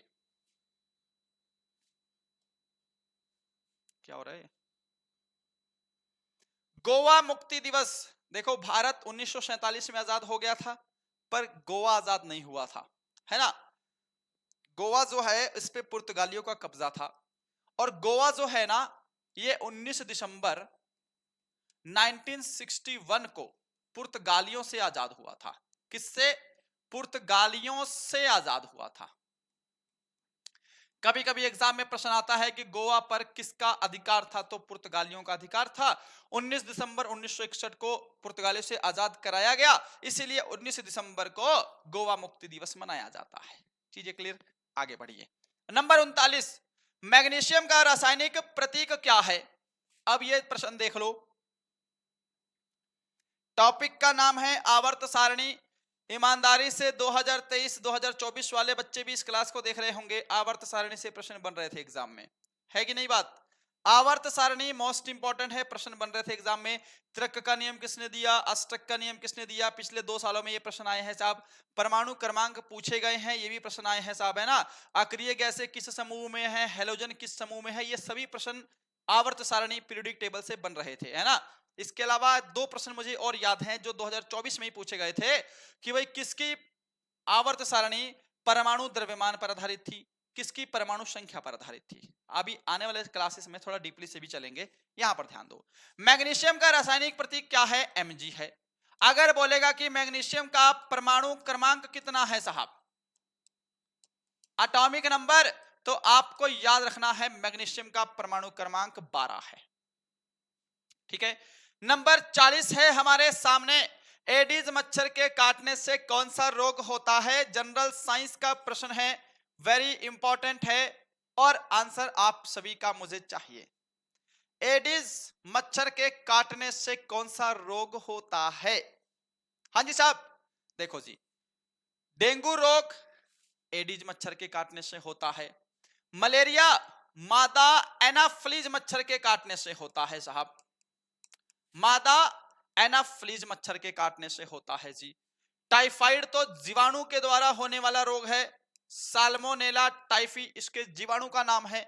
क्या हो रहा है? गोवा मुक्ति दिवस, देखो भारत 1947 में आजाद हो गया था, पर गोवा आजाद नहीं हुआ था, है ना। गोवा जो है इस पे पुर्तगालियों का कब्जा था। और गोवा जो है ना, ये 19 दिसंबर 1961 को पुर्तगालियों से आजाद हुआ था। किससे? पुर्तगालियों से आजाद हुआ था। कभी कभी एग्जाम में प्रश्न आता है कि गोवा पर किसका अधिकार था? तो पुर्तगालियों का अधिकार था। 19 दिसंबर 1961 को पुर्तगालियों से आजाद कराया गया, इसीलिए 19 दिसंबर को गोवा मुक्ति दिवस मनाया जाता है। चीजें क्लियर? आगे बढ़िए। नंबर 39, मैग्नीशियम का रासायनिक प्रतीक क्या है? अब ये प्रश्न देख लो। टॉपिक का नाम है आवर्त सारणी। ईमानदारी से 2023-2024 वाले बच्चे भी इस क्लास को देख रहे होंगे। आवर्त सारणी से प्रश्न बन रहे थे एग्जाम में, है कि नहीं बात? आवर्त सारणी मोस्ट इंपॉर्टेंट है, प्रश्न बन रहे थे एग्जाम में। त्रिक का नियम किसने दिया? अष्टक का नियम किसने दिया? पिछले 2 सालों में ये प्रश्न आए हैं साहब। परमाणु क्रमांक पूछे गए हैं, ये भी प्रश्न आए हैं साहब, है ना। अक्रिय गैसें किस समूह में है? हैलोजन किस समूह में है? ये सभी प्रश्न आवर्त सारणी पीरियोडिक टेबल से बन रहे थे, है ना। इसके अलावा दो प्रश्न मुझे और याद हैं जो 2024 में ही पूछे गए थे कि भाई किसकी आवर्त सारणी परमाणु द्रव्यमान पर आधारित थी, किसकी परमाणु संख्या पर आधारित थी। अभी आने वाले क्लासेस में थोड़ा डीपली से भी चलेंगे, यहां पर ध्यान दो। मैग्नीशियम का रासायनिक प्रतीक क्या है? Mg है। अगर बोलेगा कि मैग्नीशियम का परमाणु क्रमांक कितना है साहब, एटॉमिक नंबर, तो आपको याद रखना है मैग्नीशियम का परमाणु क्रमांक 12 है। ठीक है। नंबर 40 है हमारे सामने, एडिस मच्छर के काटने से कौन सा रोग होता है? जनरल साइंस का प्रश्न है, वेरी इंपॉर्टेंट है और आंसर आप सभी का मुझे चाहिए। एडिस मच्छर के काटने से कौन सा रोग होता है? हाँ जी साहब, देखो जी, डेंगू रोग एडिस मच्छर के काटने से होता है। मलेरिया मादा एनाफ्लीज मच्छर के काटने से होता है साहब, मादा एनाफ्लीज मच्छर के काटने से होता है जी। टाइफाइड तो जीवाणु के द्वारा होने वाला रोग है, साल्मोनेला टाइफी इसके जीवाणु का नाम है।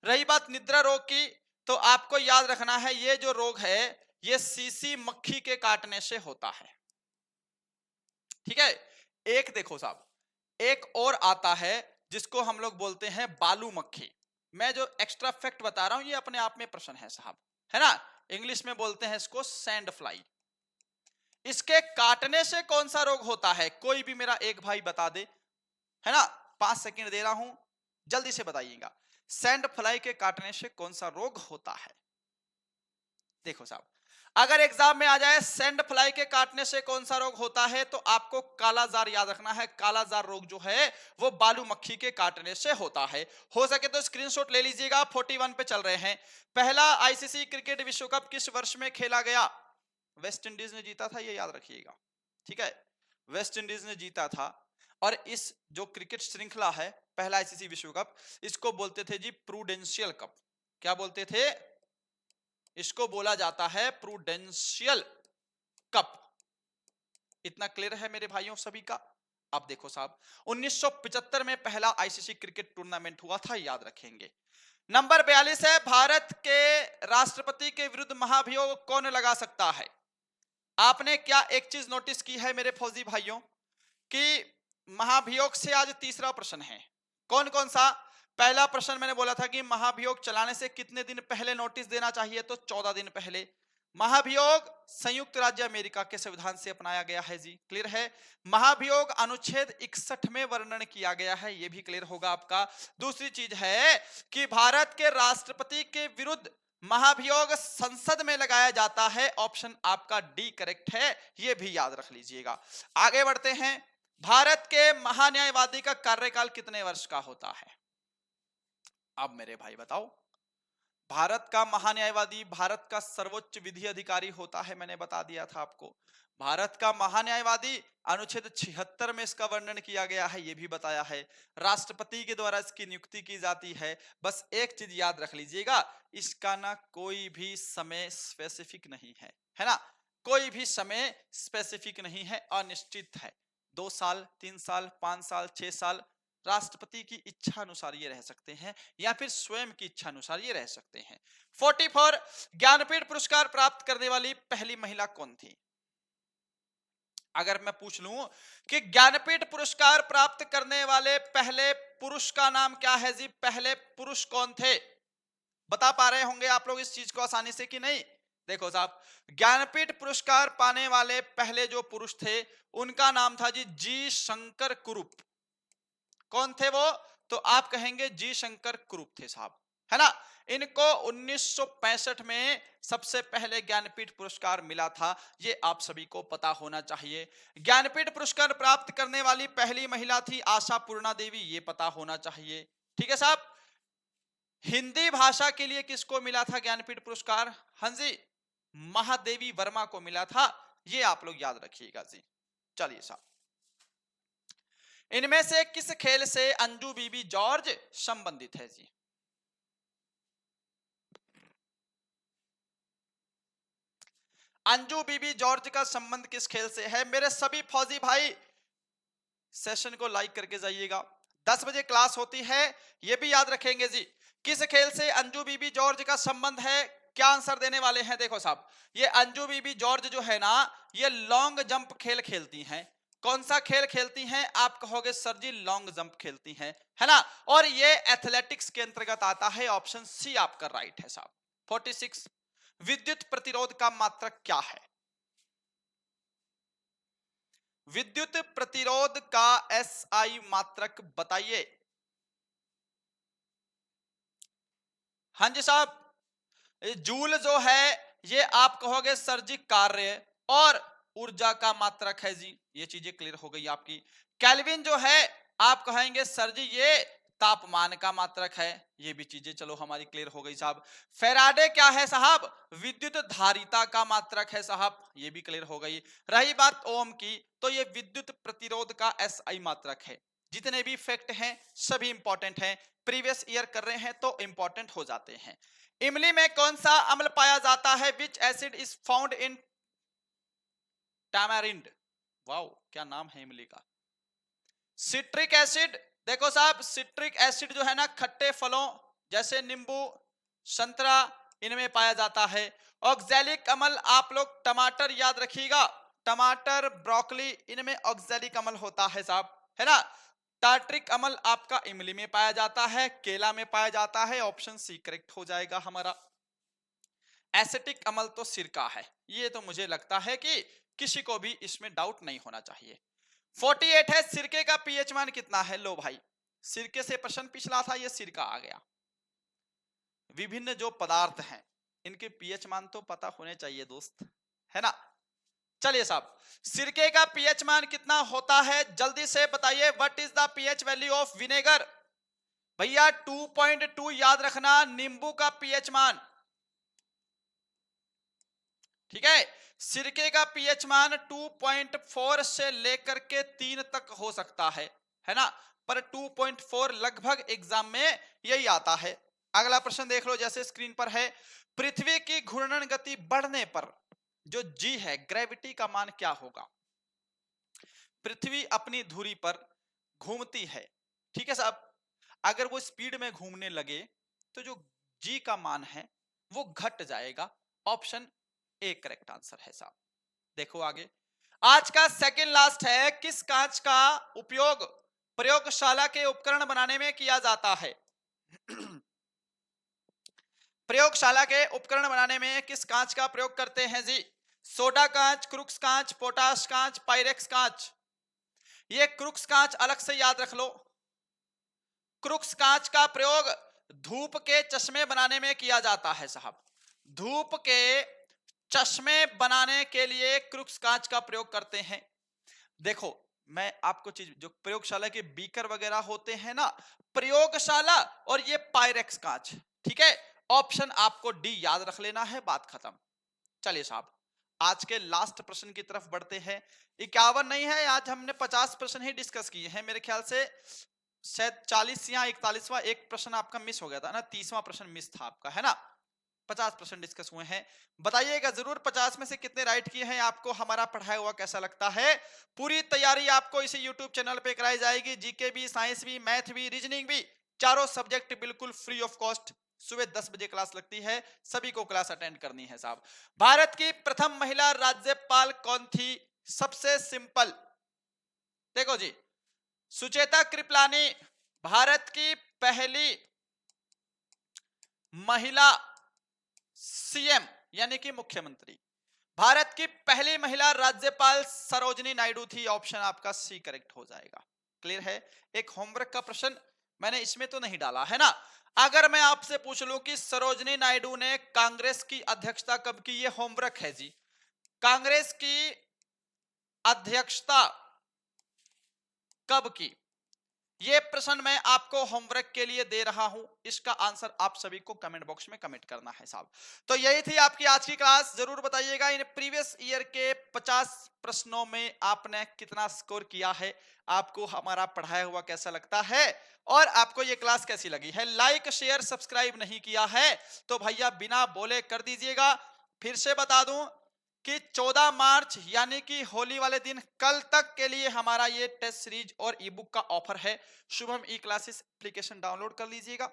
रही बात निद्रा रोग की, तो आपको याद रखना है ये जो रोग है ये सीसी मक्खी के काटने से होता है। ठीक है। एक देखो साहब, एक और आता है जिसको हम लोग बोलते हैं बालू मक्खी। मैं जो एक्स्ट्रा फैक्ट बता रहा हूं ये अपने आप में प्रश्न है साहब, है ना। इंग्लिश में बोलते हैं इसको सैंड फ्लाई। इसके काटने से कौन सा रोग होता है? कोई भी मेरा एक भाई बता दे, है ना। 5 सेकंड दे रहा हूं, जल्दी से बताइएगा। सैंड फ्लाई के काटने से कौन सा रोग होता है? देखो साहब, अगर एग्जाम में आ जाए सैंड फ्लाई के काटने से कौन सा रोग होता है, तो आपको कालाजार याद रखना है। कालाजार रोग जो है वो बालू मक्खी के काटने से होता है। हो सके तो स्क्रीनशॉट ले लीजिएगा। 41 पे चल रहे हैं। पहला आईसीसी क्रिकेट विश्व कप किस वर्ष में खेला गया? वेस्ट इंडीज ने जीता था, ये याद रखिएगा। ठीक है, वेस्ट इंडीज ने जीता था। और इस जो क्रिकेट श्रृंखला है पहला आईसीसी विश्व कप, इसको बोलते थे जी प्रूडेंशियल कप। क्या बोलते थे? इसको बोला जाता है प्रूडेंशियल कप। इतना क्लियर है मेरे भाइयों सभी का? अब देखो साहब, 1975 में पहला आईसीसी क्रिकेट टूर्नामेंट हुआ था, याद रखेंगे। नंबर 42 है, भारत के राष्ट्रपति के विरुद्ध महाभियोग कौन लगा सकता है? आपने क्या एक चीज नोटिस की है मेरे फौजी भाइयों कि महाभियोग से आज तीसरा प्रश्न है। कौन कौन सा? पहला प्रश्न मैंने बोला था कि महाभियोग चलाने से कितने दिन पहले नोटिस देना चाहिए, तो 14 दिन पहले। महाभियोग संयुक्त राज्य अमेरिका के संविधान से अपनाया गया है जी, क्लियर है। महाभियोग अनुच्छेद 61 में वर्णन किया गया है, यह भी क्लियर होगा आपका। दूसरी चीज है कि भारत के राष्ट्रपति के विरुद्ध महाभियोग संसद में लगाया जाता है। ऑप्शन आपका डी करेक्ट है, यह भी याद रख लीजिएगा। आगे बढ़ते हैं। भारत के महान्यायवादी का कार्यकाल कितने वर्ष का होता है? अब मेरे भाई बताओ, भारत का महान्यायवादी भारत का सर्वोच्च विधि अधिकारी होता है, मैंने बता दिया था आपको। भारत का महान्यायवादी अनुच्छेद 76 में इसका वर्णन किया गया है, यह भी बताया है। राष्ट्रपति के द्वारा इसकी नियुक्ति की जाती है। बस एक चीज याद रख लीजिएगा, इसका ना कोई भी समय स्पेसिफिक नहीं है, है ना। कोई भी समय स्पेसिफिक नहीं है, अनिश्चित है। 2 साल, 3 साल, 5 साल, 6 साल, राष्ट्रपति की इच्छा अनुसार ये रह सकते हैं या फिर स्वयं की इच्छा अनुसार ये रह सकते हैं। 44 ज्ञानपीठ पुरस्कार प्राप्त करने वाली पहली महिला कौन थी? अगर मैं पूछ लूं कि ज्ञानपीठ पुरस्कार प्राप्त करने वाले पहले पुरुष का नाम क्या है जी? पहले पुरुष कौन थे? बता पा रहे होंगे आप लोग इस चीज को आसानी से कि नहीं? देखो साहब, ज्ञानपीठ पुरस्कार पाने वाले पहले जो पुरुष थे उनका नाम था जी शंकर कुरूप। कौन थे वो? तो आप कहेंगे जी शंकर कुरूप थे साहब, है ना। इनको 1965 में सबसे पहले ज्ञानपीठ पुरस्कार मिला था, ये आप सभी को पता होना चाहिए। ज्ञानपीठ पुरस्कार प्राप्त करने वाली पहली महिला थी आशा पूर्णा देवी, ये पता होना चाहिए। ठीक है साहब। हिंदी भाषा के लिए किसको मिला था ज्ञानपीठ पुरस्कार? हाँ जी, महादेवी वर्मा को मिला था, ये आप लोग याद रखिएगा जी। चलिए साहब, इनमें से किस खेल से अंजू बीबी जॉर्ज संबंधित है जी? अंजू बीबी जॉर्ज का संबंध किस खेल से है? मेरे सभी फौजी भाई सेशन को लाइक करके जाइएगा। 10 बजे क्लास होती है, यह भी याद रखेंगे जी किस खेल से अंजू बीबी जॉर्ज का संबंध है? क्या आंसर देने वाले हैं? देखो साहब, ये अंजू बीबी जॉर्ज जो है ना, ये लॉन्ग जंप खेल खेलती हैं। कौन सा खेल खेलती हैं? आप कहोगे सर जी लॉन्ग जंप खेलती हैं, है ना। और ये एथलेटिक्स के अंतर्गत आता है। ऑप्शन सी आपका राइट है साहब। 46, विद्युत प्रतिरोध का मात्रक क्या है? विद्युत प्रतिरोध का एसआई मात्रक बताइए। हाँ जी साहब, जूल जो है ये आप कहोगे सर जी कार्य और ऊर्जा का मात्रक है जी। ये चीजें क्लियर हो गई आपकी। केल्विन जो है आप कहेंगे सर जी ये तापमान का मात्रक है। ये भी चीजें चलो हमारी क्लियर हो गई साहब। फेराडे क्या है साहब? विद्युत धारिता का मात्रक है साहब। ये भी क्लियर हो गई। रही बात ओम की, तो ये विद्युत प्रतिरोध का एसआई मात्रक है। जितने भी फैक्ट हैं सभी इंपॉर्टेंट हैं, प्रीवियस ईयर कर रहे हैं तो इंपॉर्टेंट हो जाते हैं। इमली में कौन सा अम्ल पाया जाता है? Which acid is found in tamarind? Wow, क्या नाम है इमली का। Citric acid. देखो साहब, सिट्रिक एसिड जो है ना खट्टे फलों जैसे नींबू, संतरा, इनमें पाया जाता है। ऑक्सैलिक अम्ल आप लोग टमाटर याद रखिएगा, टमाटर, ब्रोकली, इनमें ऑक्सैलिक अम्ल होता है साहब, है ना। टार्ट्रिक अम्ल आपका इमली में पाया जाता है, केला में पाया जाता है। ऑप्शन सी करेक्ट हो जाएगा हमारा। एसिटिक अम्ल तो सिरका है। ये तो मुझे लगता है कि किसी को भी इसमें डाउट नहीं होना चाहिए। 48 है, सिरके का पीएच मान कितना है? लो भाई, सिरके से प्रश्न पिछला था, ये सिरका आ गया। विभिन्न जो पदार्थ हैं इनके पीएच मान तो पता होने चाहिए दोस्त, है ना। चलिए साहब, सिरके का पीएच मान कितना होता है? जल्दी से बताइए। What is the pH value of vinegar? भैया 2.2 याद रखना नींबू का पीएच मान, ठीक है। सिरके का पीएच मान 2.4 से लेकर के 3 तक हो सकता है ना। पर 2.4 लगभग एग्जाम में यही आता है। अगला प्रश्न देख लो, जैसे स्क्रीन पर है। पृथ्वी की घूर्णन गति बढ़ने पर जो जी है, ग्रेविटी का मान क्या होगा? पृथ्वी अपनी धुरी पर घूमती है, ठीक है साहब। अगर वो स्पीड में घूमने लगे तो जो जी का मान है वो घट जाएगा। ऑप्शन ए करेक्ट आंसर है साहब। देखो आगे, आज का सेकंड लास्ट है। किस कांच का उपयोग प्रयोगशाला के उपकरण बनाने में किया जाता है? प्रयोगशाला के उपकरण बनाने में किस कांच का प्रयोग करते हैं जी? सोडा कांच, क्रुक्स कांच, पोटाश कांच, पाइरेक्स कांच। ये क्रुक्स कांच अलग से याद रख लो। क्रुक्स कांच का प्रयोग धूप के चश्मे बनाने में किया जाता है साहब। धूप के चश्मे बनाने के लिए क्रुक्स कांच का प्रयोग करते हैं। देखो, मैं आपको चीज, जो प्रयोगशाला के बीकर वगैरह होते हैं ना, प्रयोगशाला और ये पायरेक्स कांच, ठीक है। ऑप्शन आपको डी याद रख लेना है, बात खत्म। चलिए साहब, आज के लास्ट प्रश्न की तरफ बढ़ते हैं। 51 नहीं है, आज हमने 50 प्रश्न ही डिस्कस किए हैं। मेरे ख्याल से शायद 40 या 41वां एक प्रश्न आपका मिस हो गया था ना, 30वां प्रश्न मिस था आपका, है ना। 50% डिस्कस हुए हैं। बताइएगा जरूर 50 में से कितने राइट किए हैं। आपको हमारा पढ़ाया हुआ कैसा लगता है? पूरी तैयारी आपको इसी YouTube चैनल पे कराई जाएगी। जीके भी, साइंस भी, मैथ भी, रीजनिंग भी, चारों सब्जेक्ट बिल्कुल फ्री ऑफ कॉस्ट। सुबह 10 बजे क्लास लगती है, सभी को क्लास अटेंड करनी है साहब। भारत की प्रथम महिला राज्यपाल कौन थी? सबसे सिंपल, देखो जी, सुचेता कृपलानी भारत की पहली महिला सीएम यानी कि मुख्यमंत्री। भारत की पहली महिला राज्यपाल सरोजिनी नायडू थी। ऑप्शन आपका सी करेक्ट हो जाएगा। क्लियर है। एक होमवर्क का प्रश्न मैंने इसमें तो नहीं डाला, है ना। अगर मैं आपसे पूछ लूं कि सरोजिनी नायडू ने कांग्रेस की अध्यक्षता कब की, ये होमवर्क है जी। कांग्रेस की अध्यक्षता कब की, ये प्रश्न मैं आपको होमवर्क के लिए दे रहा हूं। इसका आंसर आप सभी को कमेंट बॉक्स में कमेंट करना है साहब। तो यही थी आपकी आज की क्लास। जरूर बताइएगा इन प्रीवियस ईयर के 50 प्रश्नों में आपने कितना स्कोर किया है, आपको हमारा पढ़ाया हुआ कैसा लगता है, और आपको ये क्लास कैसी लगी है। लाइक, शेयर, सब्सक्राइब नहीं किया है तो भैया बिना बोले कर दीजिएगा। फिर से बता दूं कि 14 मार्च यानी कि होली वाले दिन कल तक के लिए हमारा ये टेस्ट सीरीज और ई बुक का ऑफर है। शुभम ई क्लासेस एप्लीकेशन डाउनलोड कर लीजिएगा।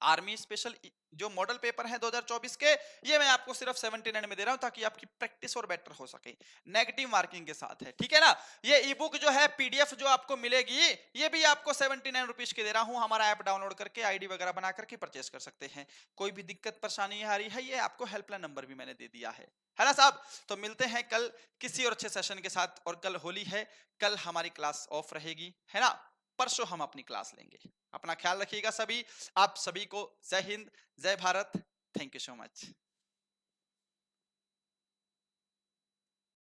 आर्मी स्पेशल जो मॉडल पेपर है 2024 के, ये मैं आपको सिर्फ 79 में दे रहा हूं ताकि आपकी प्रैक्टिस और बेटर हो सके, नेगेटिव मार्किंग के साथ है, ठीक है ना। ये ई बुक जो है पीडीएफ जो आपको मिलेगी, ये भी आपको 79 रुपीज की दे रहा हूं। हमारा ऐप डाउनलोड करके आईडी वगैरह बना करके परचेस कर सकते हैं। कोई भी दिक्कत परेशानी आ रही है, ये आपको हेल्पलाइन नंबर भी मैंने दे दिया है ना साहब। तो मिलते हैं कल किसी और अच्छे सेशन के साथ, और कल होली है, कल हमारी क्लास ऑफ रहेगी, है ना। परसों हम अपनी क्लास लेंगे। अपना ख्याल रखिएगा सभी। आप सभी को जय हिंद, जय Bharat. Thank you so much.